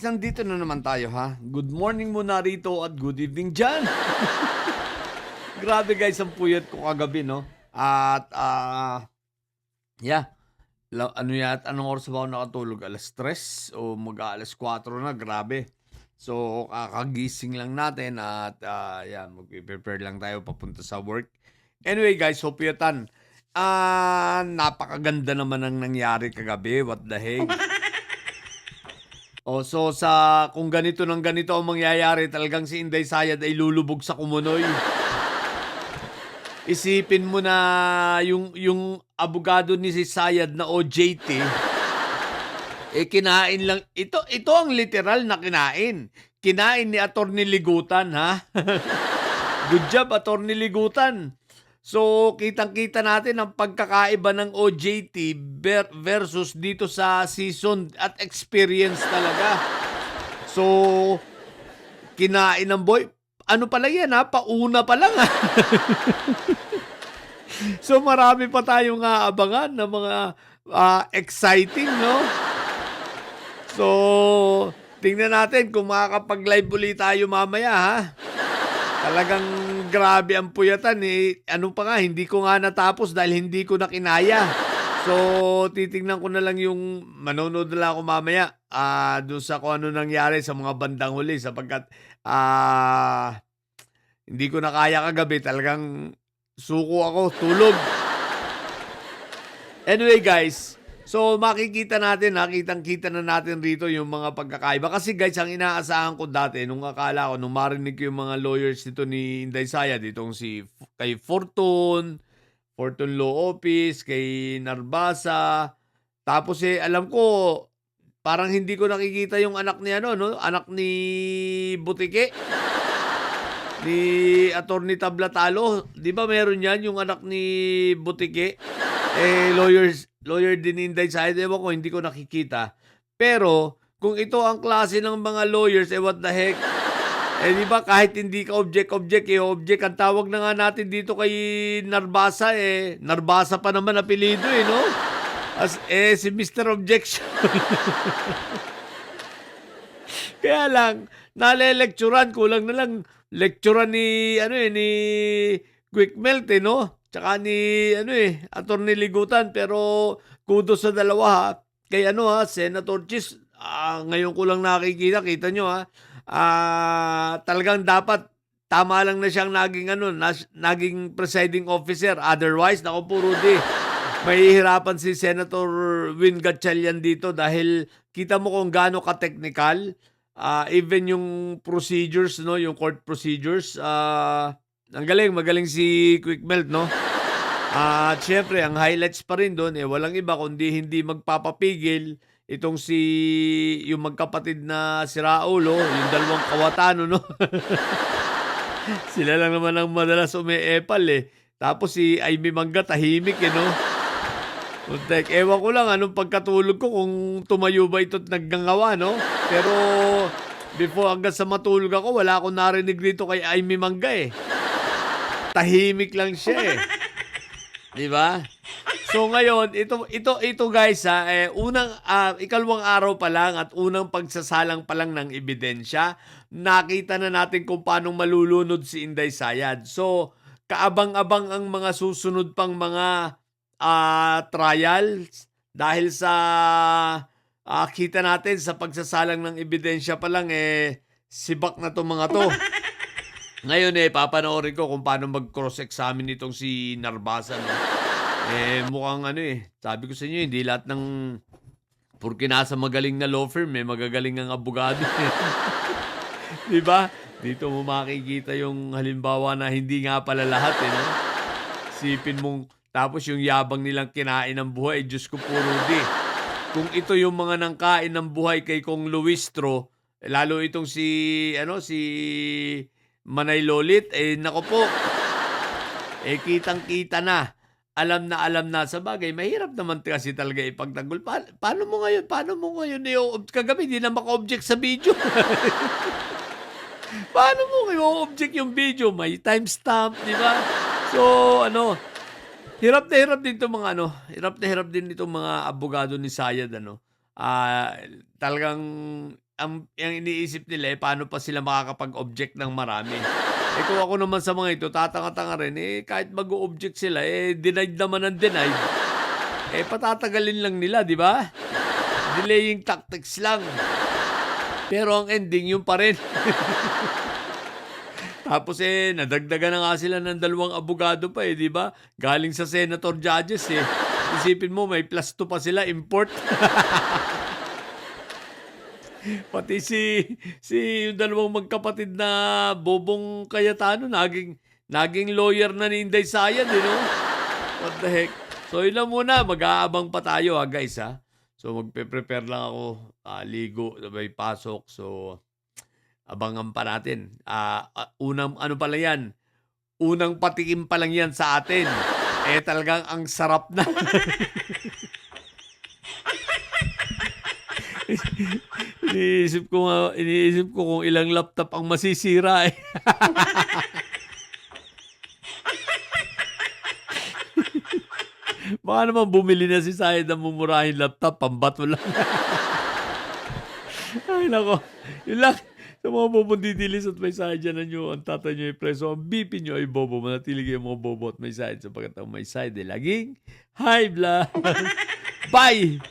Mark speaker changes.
Speaker 1: Nandito na naman tayo ha. Good morning muna rito at good evening dyan. Grabe guys, ang puyat ko kagabi, no? At, yeah. Ano yan, anong oras ba ako nakatulog? Alas 3 o mag-alas 4 na, grabe. So, kakagising lang natin at, yeah, mag-prepare lang tayo papunta sa work. Anyway guys, so puyatan. Napakaganda naman ang nangyari kagabi. What the heck? Oh, so kung ganito ng ganito ang mangyayari, talagang si Inday Sayad ay lulubog sa Kumunoy. Isipin mo na yung abogado ni si Sayad na OJT, kinain lang ito ang literal na kinain. Kinain ni Attorney Ligutan, ha? Good job, Attorney Ligutan. So, kitang-kita natin ang pagkakaiba ng OJT versus dito sa season at experience talaga. So, kinain ng boy. Ano pala yan ha? Pauna pa lang ha? So, marami pa tayong aabangan na mga exciting, no? So, tingnan natin kung makakapag-live ulit tayo mamaya ha? Talagang grabe ang puyatan eh. Ano pa nga, hindi ko nga natapos dahil hindi ko na kinaya. So, titingnan ko na lang yung manonood na lang ako mamaya doon sa kung ano nangyari sa mga bandang huli sapagkat hindi ko na kaya kagabi. Talagang suko ako, tulog. Anyway guys, so makikita natin, kitang-kita na natin rito yung mga pagkakaiba. Kasi guys, ang inaasahan ko dati, nung akala ko, nung marinig ko yung mga lawyers dito ni Inday Sayad, itong kay Fortune Law Office, kay Narbasa. Tapos alam ko, parang hindi ko nakikita yung anak ni anak ni Butike, ni Attorney Tablatalo. Di ba meron yan, yung anak ni Butike? Lawyer din ni Inday Sayad. Ewan ko, hindi ko nakikita. Pero, kung ito ang klase ng mga lawyers, what the heck? Di ba kahit hindi ka object, ang tawag na nga natin dito kay Narbasa, Narbasa pa naman apelido, no? Si Mr. Objection. Kaya lang, nale-lecturean, kulang na lang, lecturean ni Quick Melt, no? Tsaka ni, Attorney Ligutan, pero kudos sa dalawa, ha? Kay Senator Chis, ngayon ko lang nakikita, kita nyo, ha? Talagang dapat tama lang na siyang naging presiding officer. Otherwise, naku po Rudy, mahihirapan si Senator Win Gatchalian dito dahil kita mo kung gaano ka-technical. Even yung procedures, no, yung court procedures, ang magaling si Quick Melt, no? At syempre, ang highlights pa rin doon, walang iba kundi hindi magpapapigil itong yung magkapatid na si Raulo, yung dalawang kawatano, no? Sila lang naman ang madalas umiepal, Tapos si Amy Mangga tahimik, no? Puntek, ewan ko lang anong pagkatulog ko kung tumayo ba ito't naggangawa, no? Pero before hanggang sa matulog ako, wala akong narinig dito kay Amy Mangga, Tahimik lang siya, Di ba? So ngayon, ito guys ikalawang araw pa lang at unang pagsasalang pa lang ng ebidensya, nakita na natin kung paano malulunod si Inday Sayad. So, kaabang-abang ang mga susunod pang mga trials dahil sa kita natin sa pagsasalang ng ebidensya pa lang sibak na tong mga to. Ngayon papanoorin ko kung paano mag-cross-examine itong si Narbasa, no? Mukhang sabi ko sa inyo, hindi lahat ng porque nasa magaling na law firm, magagaling ang abogado. Di ba? Dito mo makikita yung halimbawa na hindi nga pala lahat, no? Sipin mong, tapos yung yabang nilang kinain ng buhay, Diyos ko po Rudy. Kung ito yung mga nangkain ng buhay kay Kong Luistro, lalo itong si Manay Lolit, nako po, kitang-kita na. Alam na sa bagay. Mahirap naman kasi talaga ipagtanggol. Paano mo ngayon? Kagabi, di na maka-object sa video. Paano mo kayo object yung video? May timestamp, di ba? So, hirap na hirap din itong hirap na hirap din itong mga abogado ni Sayad, talagang ang iniisip nila, paano pa sila makakapag-object ng marami. Kung ako naman sa mga ito, tatanga-tanga rin, kahit mag-o-object sila, denied naman ng denied. Patatagalin lang nila, di ba? Delaying tactics lang. Pero ang ending, yun pa rin. Tapos nadagdagan na nga sila ng 2 abogado pa di ba? Galing sa senator judges Isipin mo, may +2 pa sila, import. Pati si yung 2 magkapatid na Bobong Cayetano, naging lawyer na ni Inday Sayad, no? What the heck? So, yun lang muna. Mag-aabang pa tayo, guys, ha? So, magpe-prepare lang ako. Ligo, sabay pasok. So, abangan pa natin. Unang, ano pala yan? Unang patikim pa lang yan sa atin. Talagang ang sarap na. Iniisip ko kung ilang laptop ang masisira Baka naman bumili na si Sayad ng mumurahing laptop, pambato lang. Ay nako, yun lang. Sa mga bobo didilis at may side dyan nyo, ang tatay nyo ay preso, ang BP nyo ay bobo, manatili kayo mga bobo at may side sapagkat ang may side ay laging high blood. Bye!